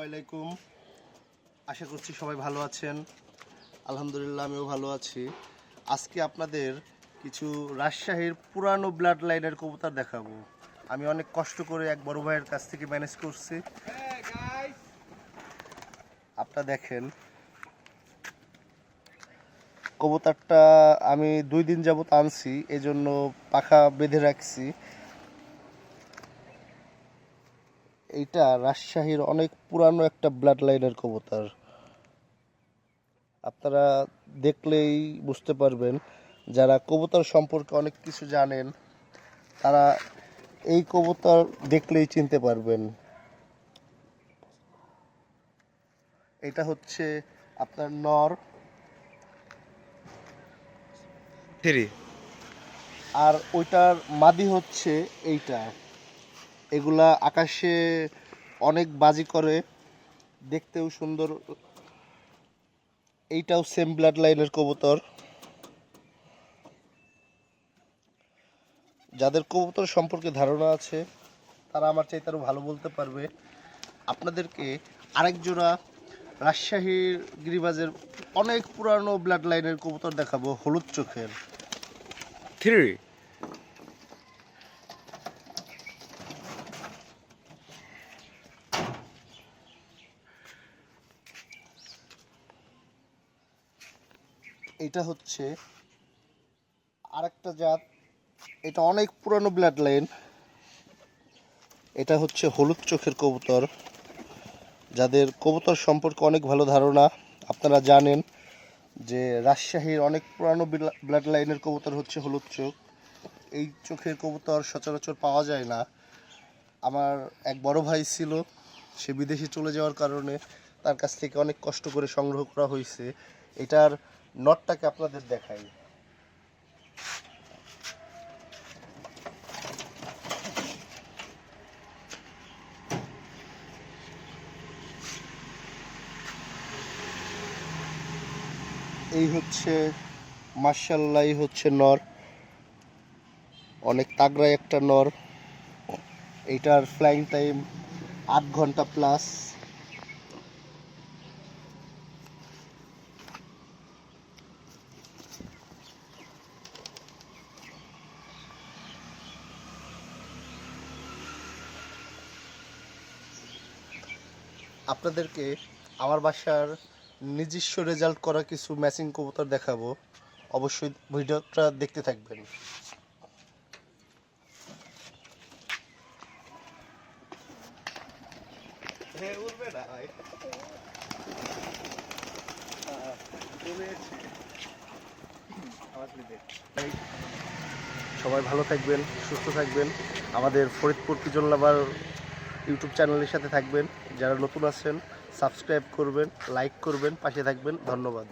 আলাইকুম। আশা করছি সবাই ভালো আছেন। আলহামদুলিল্লাহ আমিও ভালো আছি। আজকে আপনাদের কিছু রাজশাহীর পুরানো ব্লাড লাইনের কবুতর দেখাবো। আমি অনেক কষ্ট করে এক বড় ভাইয়ের কাছ থেকে ম্যানেজ করছি। আপনারা দেখেন কবুতরটা আমি 2 দিন যাবত আনছি, এজন্য পাখা বেঁধে রাখছি। এইটা রাজশাহীর অনেক পুরানো একটা ব্লাড লাইনের কবুতর। আপনারা দেখলেই বুঝতে পারবেন, যারা কবুতর সম্পর্কে অনেক কিছু জানেন তারা এই কবুতর দেখলেই চিনতে পারবেন। এটা হচ্ছে আপনার নর, আর ওইটার মাদি হচ্ছে এইটা। এগুলা আকাশে অনেক বাজি করে, দেখতেও সুন্দর। এইটাও সেম ব্লাড লাইনের কবুতর। যাদের কবুতর সম্পর্কে ধারণা আছে তারা আমার চাইতে আরও ভালো বলতে পারবে। আপনাদেরকে আরেক জোড়া রাজশাহীর গিরিবাজের অনেক পুরানো ব্লাড লাইনের কবুতর দেখাবো, হলুদ চোখের। এটা হচ্ছে আরেকটা জাত, এটা অনেক পুরানো ব্লাড লাইন। এটা হচ্ছে হলুদ চোখের কবুতর। যাদের কবুতর সম্পর্কে অনেক ভালো ধারণা, আপনারা জানেন যে রাজশাহীর অনেক পুরানো ব্লাড লাইনের কবুতর হচ্ছে হলুদ চোখ। এই চোখের কবুতর সচরাচর পাওয়া যায় না। আমার এক বড় ভাই ছিল, সে বিদেশে চলে যাওয়ার কারণে তার কাছ থেকে অনেক কষ্ট করে সংগ্রহ করা হয়েছে। এটার নটটাকে আপনাদের দেখাই। এই হচ্ছে মার্শাল্লাহ, এই হচ্ছে নর, অনেক তাগড়া একটা নর। এইটার ফ্লাইং টাইম 8 ঘন্টা প্লাস। আপনাদেরকে আমার বাসার নিজস্ব রেজাল্ট করা কিছু ম্যাচিং কবুতর দেখাবো, অবশ্যই ভিডিওটা দেখতে থাকবেন। সবাই ভালো থাকবেন, সুস্থ থাকবেন। আমাদের ফরিদপুর পিজন লাভার ইউটিউব চ্যানেলের সাথে থাকবেন। যারা নতুন আছেন সাবস্ক্রাইব করবেন, লাইক করবেন, পাশে থাকবেন। ধন্যবাদ।